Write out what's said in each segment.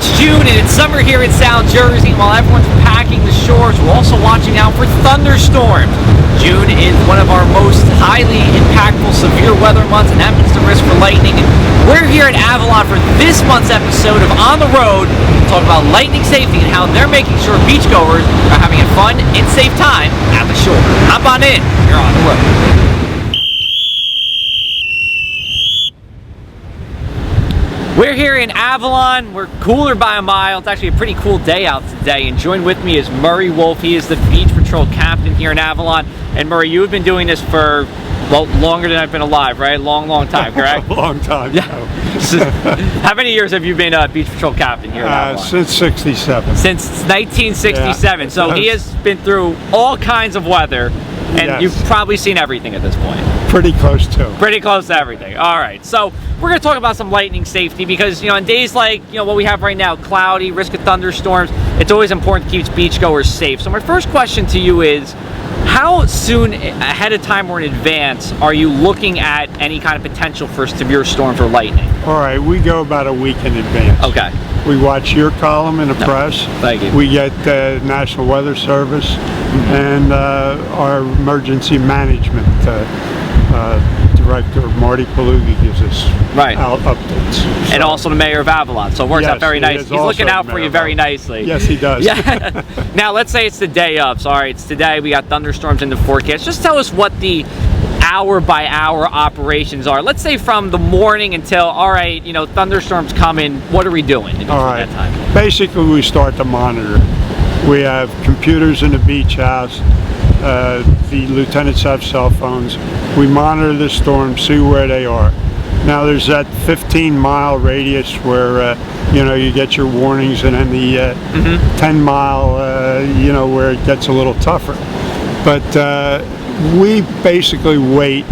It's June and it's summer here in South Jersey. While everyone's packing the shores, we're also watching out for thunderstorms. June is one of our most highly impactful severe weather months, and that means the risk for lightning. And we're here at Avalon for this month's episode of On the Road to talk about lightning safety and how they're making sure beachgoers are having a fun and safe time at the shore. Hop on in, you're on the road. We're here in Avalon. We're cooler by a mile. It's actually a pretty cool day out today. And joined with me is Murray Wolf. He is the Beach Patrol captain here in Avalon. And Murray, you have been doing this for longer than I've been alive, right? Long time, correct? A long time. Yeah. How many years have you been a Beach Patrol captain here in Avalon? Since '67. Since 1967. Yeah. So he has been through all kinds of weather, and yes, you've probably seen everything at this point. Pretty close to. Pretty close to everything. All right. So we're going to talk about some lightning safety because, you know, on days like, you know, what we have right now, cloudy, risk of thunderstorms, it's always important to keep beachgoers safe. So my first question to you is, how soon ahead of time or in advance are you looking at any kind of potential for severe storms or lightning? All right, we go about a week in advance. Okay. We watch your column in the press. Thank you. We get National Weather Service and our emergency management director, Marty Palugi, gives us out updates. So. And also the mayor of Avalon, so it works out very nice. He's looking out for you very nicely. Yes, he does. Yeah. Now, let's say it's the day of. So, all right, it's today. We got thunderstorms in the forecast. Just tell us what the hour-by-hour operations are. Let's say from the morning until, all right, you know, thunderstorms coming. What are we doing in that time? Basically, we start to monitor. We have computers in the beach house. The lieutenants have cell phones. We monitor the storm, see where they are. Now there's that 15-mile radius where you know, you get your warnings, and then the 10-mile you know, where it gets a little tougher. But we basically wait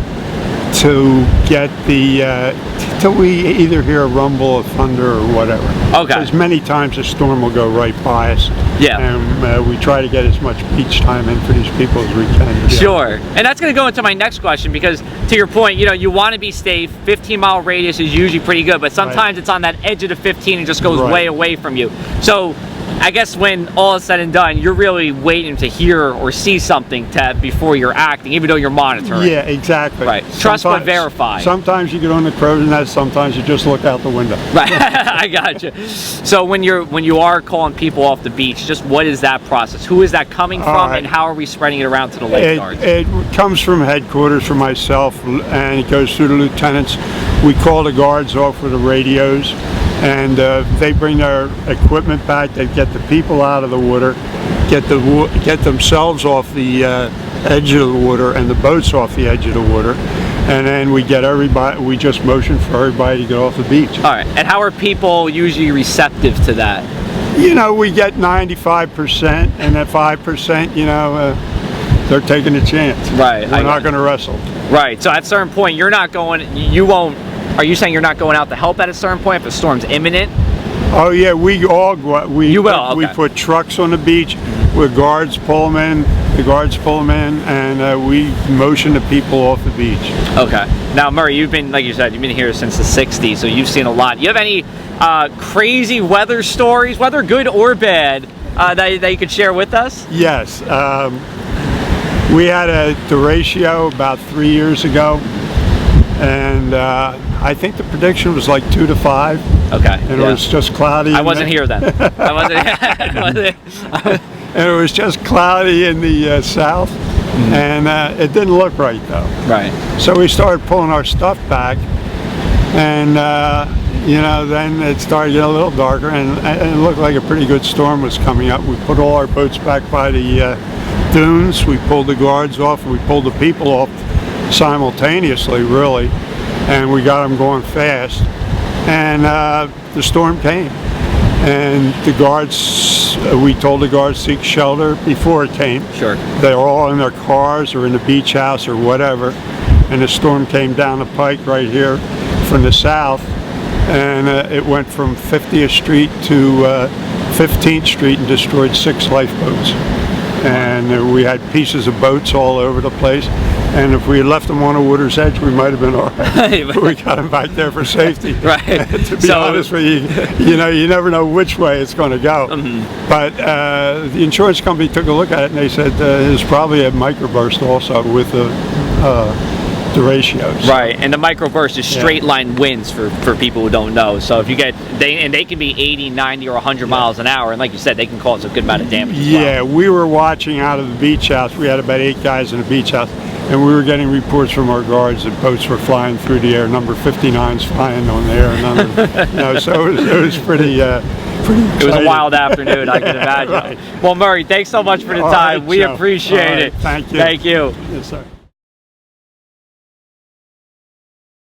to get the till we either hear a rumble of thunder or whatever. Okay. Because many times a storm will go right by us. Yeah. And we try to get as much beach time in for these people as we can. Yeah. Sure. And that's going to go into my next question, because to your point, you know, you want to be safe. 15-mile radius is usually pretty good, but sometimes it's on that edge of the 15 and just goes way away from you. So I guess when all is said and done, you're really waiting to hear or see something before you're acting, even though you're monitoring. Yeah, exactly. Right. Trust but verify. Sometimes you get on the crow's nest, sometimes you just look out the window. Right. I got you. So when you are calling people off the beach, just what is that process? Who is that coming from, and how are we spreading it around to the lifeguards? It comes from headquarters for myself, and it goes through the lieutenants. We call the guards off with the radios, and they bring their equipment back. They get the people out of the water, get themselves off the edge of the water, and the boats off the edge of the water, and then we get everybody. We just motion for everybody to get off the beach. All right. And how are people usually receptive to that? You know, we get 95%, and at 5%, you know, they're taking a chance. Right. We're not going to wrestle. Right. So at a certain point, you're not going. You won't. Are you saying you're not going out to help at a certain point if the storm's imminent? Oh yeah, we all go out. You will. Okay. We put trucks on the beach with guards, pull them in. The guards pull them in, and we motion the people off the beach. Okay. Now, Murray, you've been, like you said, you've been here since the '60s, so you've seen a lot. You have any crazy weather stories, whether good or bad, that you could share with us? Yes. We had a derecho about 3 years ago, and I think the prediction was like 2 to 5. Okay. And it was just cloudy. I wasn't here then. I wasn't. And it was just cloudy in the south, and it didn't look right though. Right. So we started pulling our stuff back, and you know, then it started getting a little darker, and it looked like a pretty good storm was coming up. We put all our boats back by the dunes. We pulled the guards off, and we pulled the people off simultaneously, really, and we got them going fast. And the storm came, and the guards, we told the guards to seek shelter before it came. Sure. They were all in their cars or in the beach house or whatever, and the storm came down the pike right here from the south, and it went from 50th Street to 15th Street and destroyed 6 lifeboats. and we had pieces of boats all over the place. And if we had left them on a water's edge, we might have been all right. But we got them back there for safety. Right. To be honest with you, you never know which way it's going to go. But the insurance company took a look at it, and they said there's probably a microburst also with the ratios. Right, and the microburst is straight line winds for people who don't know. So if you get, they can be 80, 90, or 100 miles an hour, and like you said, they can cause a good amount of damage as well. We were watching out of the beach house. We had about 8 guys in the beach house, and we were getting reports from our guards that boats were flying through the air. Number 59's flying on the air. So it was pretty exciting. It was a wild afternoon, I can imagine. Right. Well, Murray, thanks so much for the time. Right, we Joe. appreciate it. Thank you. Thank you. Yes, sir.